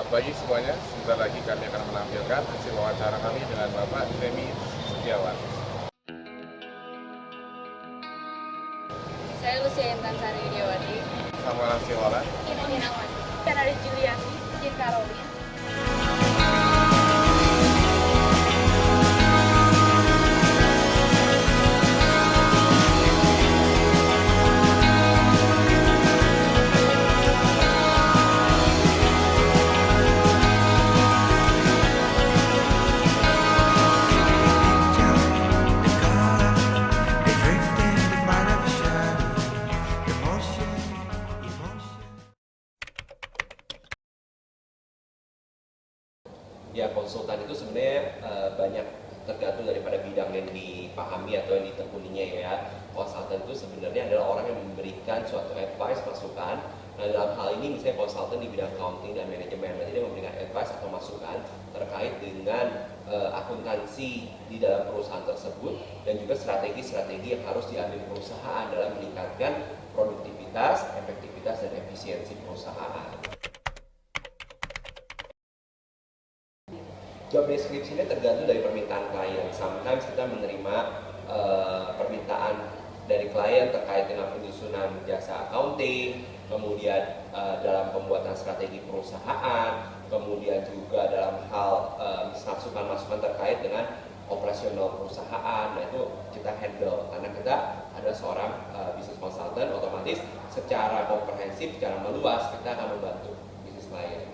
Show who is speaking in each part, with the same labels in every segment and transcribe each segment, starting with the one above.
Speaker 1: Selamat pagi semuanya, sebentar lagi kami akan menampilkan hasil wawancara kami dengan Bapak Temi Setiawan.
Speaker 2: Saya Lucia Intan-Sari Widiawati.
Speaker 1: Samuel Siwalan.
Speaker 2: Ina Dinawati. Kanari Juliati. Jin Karolin.
Speaker 3: Ya, konsultan itu sebenarnya banyak tergantung daripada bidang yang dipahami atau yang ditekuninya ya. Konsultan itu sebenarnya adalah orang yang memberikan suatu advice, masukan. Nah, dalam hal ini misalnya konsultan di bidang accounting dan manajemen, berarti dia memberikan advice atau masukan terkait dengan akuntansi di dalam perusahaan tersebut dan juga strategi-strategi yang harus diambil perusahaan dalam meningkatkan produktivitas, efektivitas, dan efisiensi perusahaan. Job description-nya tergantung dari permintaan klien. Sometimes kita menerima permintaan dari klien terkait dengan penyusunan jasa accounting, kemudian dalam pembuatan strategi perusahaan, kemudian juga dalam hal masukan-masukan terkait dengan operasional perusahaan. Nah, itu kita handle karena kita ada seorang business consultant, otomatis secara komprehensif, secara meluas kita akan membantu bisnis klien.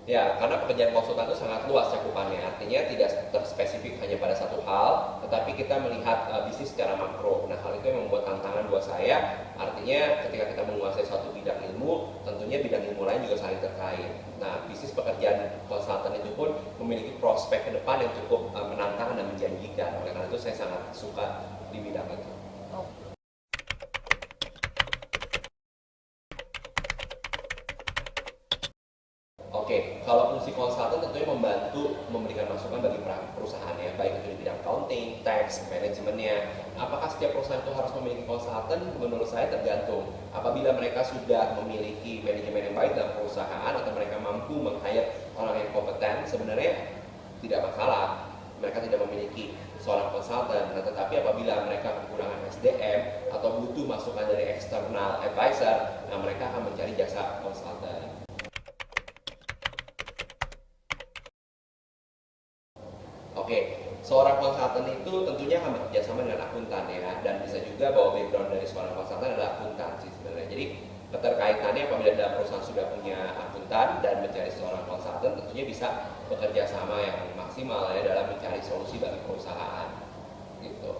Speaker 3: Ya, karena pekerjaan konsultan itu sangat luas cakupannya, artinya tidak terspesifik hanya pada satu hal, tetapi kita melihat bisnis secara makro. Nah, hal itu yang membuat tantangan buat saya, artinya ketika kita menguasai suatu bidang ilmu, tentunya bidang ilmu lain juga saling terkait. Nah, bisnis pekerjaan konsultan itu pun memiliki prospek ke depan yang cukup menantang dan menjanjikan. Oleh karena itu saya sangat suka di bidang itu. Oke, kalau fungsi konsultan tentunya membantu memberikan masukan bagi perusahaannya, baik itu di bidang accounting, tax, manajemennya. Apakah setiap perusahaan itu harus memiliki konsultan? Menurut saya tergantung. Apabila mereka sudah memiliki manajemen yang baik dalam perusahaan atau mereka mampu meng-hire orang yang kompeten, sebenarnya tidak masalah. Mereka tidak memiliki seorang konsultan, nah, tetapi apabila mereka kekurangan SDM atau butuh masukan dari external advisor, nah mereka akan mencari jasa konsultan. Oke, seorang konsultan itu tentunya akan bekerjasama dengan akuntan ya, dan bisa juga bawa background dari seorang konsultan adalah akuntansi sebenarnya. Jadi keterkaitannya apabila dalam perusahaan sudah punya akuntan dan mencari seorang konsultan, tentunya bisa bekerja sama yang maksimal ya dalam mencari solusi bagi perusahaan. Gitu.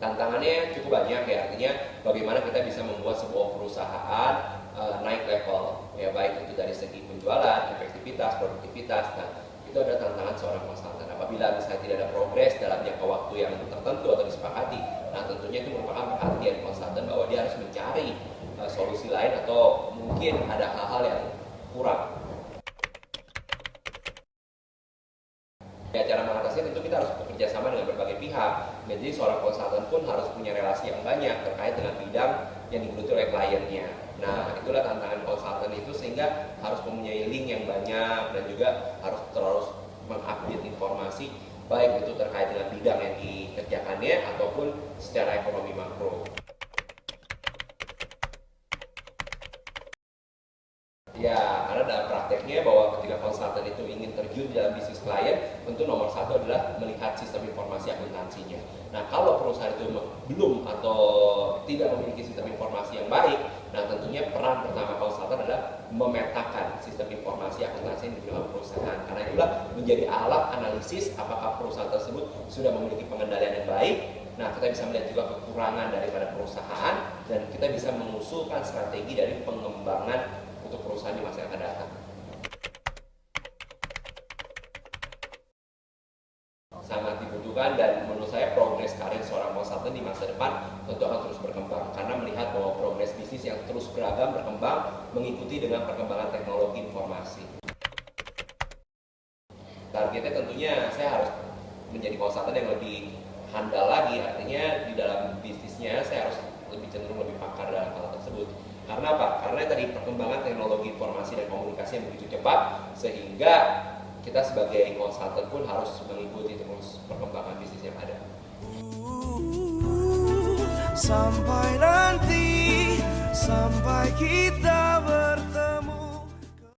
Speaker 3: Tantangannya cukup banyak ya, artinya bagaimana kita bisa membuat sebuah perusahaan naik level ya, baik itu dari segi penjualan, efektivitas, produktivitas. Nah, itu ada tantangan seorang konsultan. Apabila misalnya tidak ada progres dalam jangka waktu yang tertentu atau disepakati, nah tentunya itu merupakan perhatian konsultan bahwa dia harus mencari solusi lain atau mungkin ada hal-hal yang kurang. Ya, cara mengatasinya tentu kita harus bekerja sama dengan berbagai pihak. Jadi seorang konsultan pun harus punya relasi yang banyak terkait dengan bidang yang digeluti oleh kliennya. Nah, itulah tantangan konsultan itu, sehingga harus mempunyai link yang banyak dan juga harus terus mengupdate informasi baik itu terkait dengan bidang yang dikerjakannya ataupun secara ekonomi makro. Ya, karena dalam prakteknya bahwa ketika konsultan itu ingin terjun dalam bisnis klien, tentu nomor satu adalah melihat sistem informasi akuntansinya. Nah, kalau perusahaan itu belum atau tidak memiliki sistem informasi yang baik, nah tentunya peran pertama konsultan adalah memetakan sistem informasi akuntansi yang di dalam perusahaan. Karena itulah menjadi alat analisis apakah perusahaan tersebut sudah memiliki pengendalian yang baik. Nah, kita bisa melihat juga kekurangan daripada perusahaan dan kita bisa mengusulkan strategi dari pengembangan untuk perusahaan di masa yang akan datang. Sangat dibutuhkan, dan menurut saya progres karir seorang konsultan di masa depan tentu akan terus berkembang karena melihat bahwa progres bisnis yang terus beragam berkembang mengikuti dengan perkembangan teknologi informasi. Targetnya tentunya saya harus menjadi konsultan yang lebih handal lagi, artinya di dalam bisnisnya saya harus lebih cenderung lebih pakar dalam hal tersebut. Karena apa? Karena tadi perkembangan teknologi informasi dan komunikasi yang begitu cepat, sehingga kita sebagai konsultan pun harus mengikuti terus perkembangan bisnis yang ada.
Speaker 4: Sampai nanti, sampai kita